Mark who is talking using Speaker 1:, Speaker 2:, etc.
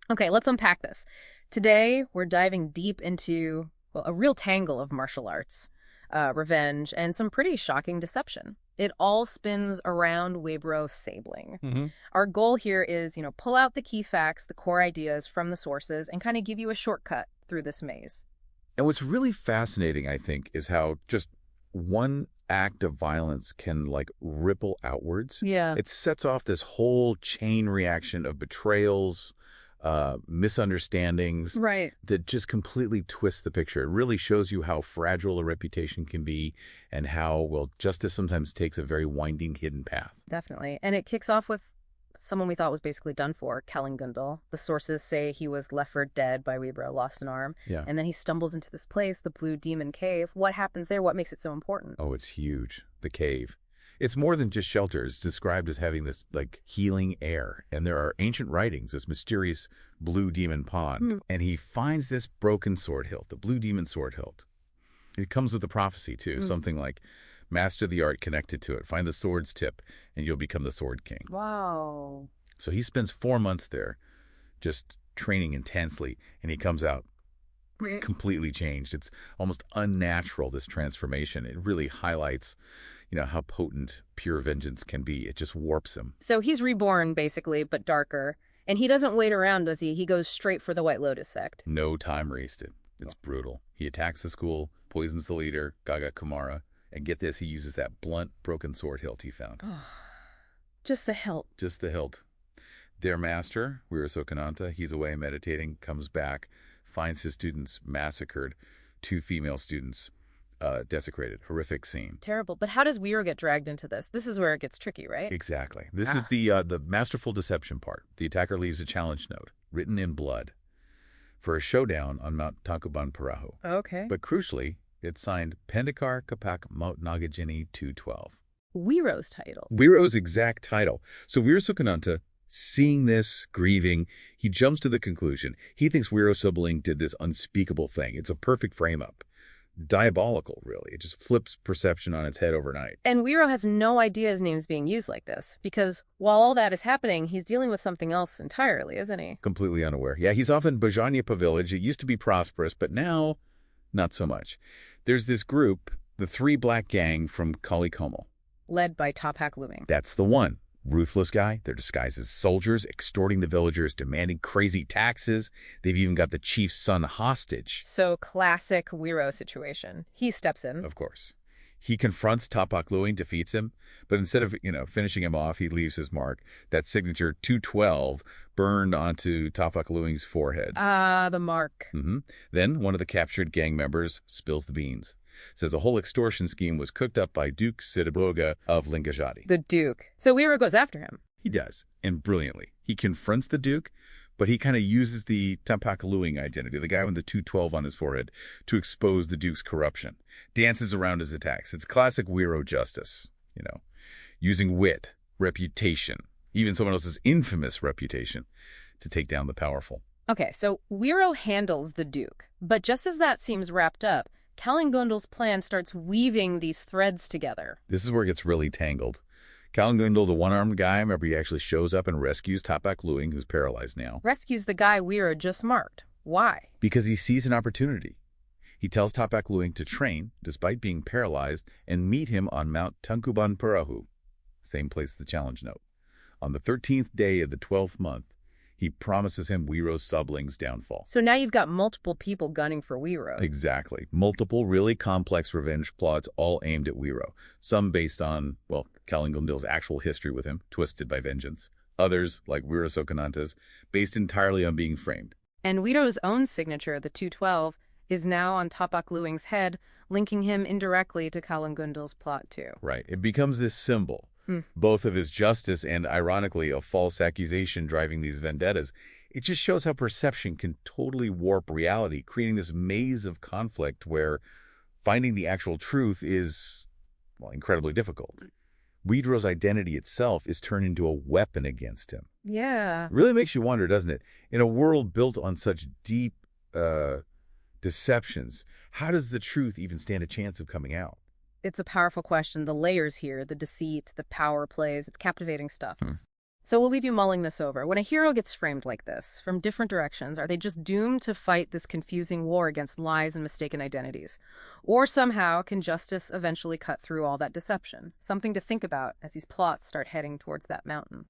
Speaker 1: Okay, let's unpack this. Today, we're diving deep into, well, a real tangle of martial arts, revenge, and some pretty shocking deception. It all spins around Webro Sabling.
Speaker 2: hmm
Speaker 1: Our goal here is, pull out the key facts, the core ideas from the sources, and kind of give you a shortcut through this maze.
Speaker 2: And what's really fascinating, I think, is how just one act of violence can ripple outwards.
Speaker 1: Yeah.
Speaker 2: It sets off this whole chain reaction of betrayals, misunderstandings
Speaker 1: Right.
Speaker 2: that just completely twists the picture. It really shows you how fragile a reputation can be and how, well, justice sometimes takes a very winding, hidden path.
Speaker 1: Definitely. And it kicks off with someone we thought was basically done for, Kellen Gundel. The sources say he was left for dead by Webro, lost an arm.
Speaker 2: Yeah.
Speaker 1: And then he stumbles into this place, the Blue Demon Cave. What happens there? What makes it so important?
Speaker 2: Oh, it's huge. The cave. It's more than just shelter. It's described as having this healing air. And there are ancient writings, this mysterious blue demon pond. And he finds this broken sword hilt, the blue demon sword hilt. It comes with a prophecy too, something like master the art connected to it. Find the sword's tip and you'll become the sword king.
Speaker 1: Wow.
Speaker 2: So he spends 4 months there just training intensely and he comes out completely changed. It's almost unnatural, this transformation. It really highlights how potent pure vengeance can be. It just warps him.
Speaker 1: So he's reborn, basically, but darker. And he doesn't wait around, does he? He goes straight for the White Lotus sect.
Speaker 2: No time wasted. It's brutal. He attacks the school, poisons the leader, Gaga Kumara, and get this, he uses that blunt, broken sword hilt he found.
Speaker 1: Just the hilt.
Speaker 2: Just the hilt. Their master, Wirasokananta, he's away meditating, comes back, finds his students massacred, 2 female students desecrated. Horrific scene.
Speaker 1: Terrible. But how does Wiro get dragged into this? This is where it gets tricky, right?
Speaker 2: Exactly. This is the masterful deception part. The attacker leaves a challenge note, written in blood, for a showdown on Mount Tangkuban Perahu.
Speaker 1: Okay.
Speaker 2: But crucially, it's signed Pendekar Kapak Maut Nagajini 212.
Speaker 1: Wiro's title.
Speaker 2: Wiro's exact title. So Wirasokananta, seeing this, grieving, he jumps to the conclusion. He thinks Wiro Sabling did this unspeakable thing. It's a perfect frame-up. Diabolical, really. It just flips perception on its head overnight.
Speaker 1: And Wiro has no idea his name's being used like this, because while all that is happening, he's dealing with something else entirely, isn't he?
Speaker 2: Completely unaware. Yeah, he's off in Bajanyapa village. It used to be prosperous, but now, not so much. There's this group, the 3 Black Gang from Kalikomal.
Speaker 1: Led by Topak Luing.
Speaker 2: That's the one. Ruthless guy. They're disguised as soldiers, extorting the villagers, demanding crazy taxes. They've even got the chief's son hostage.
Speaker 1: So classic Wiro situation. He steps in.
Speaker 2: Of course. He confronts Tapak Luing, defeats him, but instead of, finishing him off, he leaves his mark. That signature 212 burned onto Tapak Luing's forehead.
Speaker 1: Ah, the mark.
Speaker 2: Then one of the captured gang members spills the beans. Says a whole extortion scheme was cooked up by Duke Siddhaboga of Lingajati.
Speaker 1: The Duke. So Wiro goes after him.
Speaker 2: He does, and brilliantly. He confronts the Duke, but he kind of uses the Tapak Luing identity, the guy with the 212 on his forehead, to expose the Duke's corruption. Dances around his attacks. It's classic Wiro justice, using wit, reputation, even someone else's infamous reputation to take down the powerful.
Speaker 1: Okay, so Wiro handles the Duke. But just as that seems wrapped up, Kellen Gundel's plan starts weaving these threads together.
Speaker 2: This is where it gets really tangled. Kellen Gundel, the one-armed guy, remember, he actually shows up and rescues Tapak Luing, who's paralyzed now.
Speaker 1: Rescues the guy Wiro just marked. Why?
Speaker 2: Because he sees an opportunity. He tells Tapak Luing to train, despite being paralyzed, and meet him on Mount Tangkuban Perahu, same place as the challenge note. On the 13th day of the 12th month, he promises him Wiro Sabling's downfall.
Speaker 1: So now you've got multiple people gunning for Wiro.
Speaker 2: Exactly. Multiple really complex revenge plots, all aimed at Wiro. Some based on, Kellen Gundel's actual history with him, twisted by vengeance. Others, like Wirasokananta's, based entirely on being framed.
Speaker 1: And Wiro's own signature, the 212, is now on Tapak Luing's head, linking him indirectly to Kellen Gundel's plot too.
Speaker 2: Right. It becomes this symbol, both of his justice and, ironically, a false accusation driving these vendettas. It just shows how perception can totally warp reality, creating this maze of conflict where finding the actual truth is, incredibly difficult. Wiro's identity itself is turned into a weapon against him.
Speaker 1: Yeah.
Speaker 2: It really makes you wonder, doesn't it? In a world built on such deep deceptions, how does the truth even stand a chance of coming out?
Speaker 1: It's a powerful question. The layers here, the deceit, the power plays, it's captivating stuff. So we'll leave you mulling this over. When a hero gets framed like this, from different directions, are they just doomed to fight this confusing war against lies and mistaken identities? Or somehow can justice eventually cut through all that deception? Something to think about as these plots start heading towards that mountain.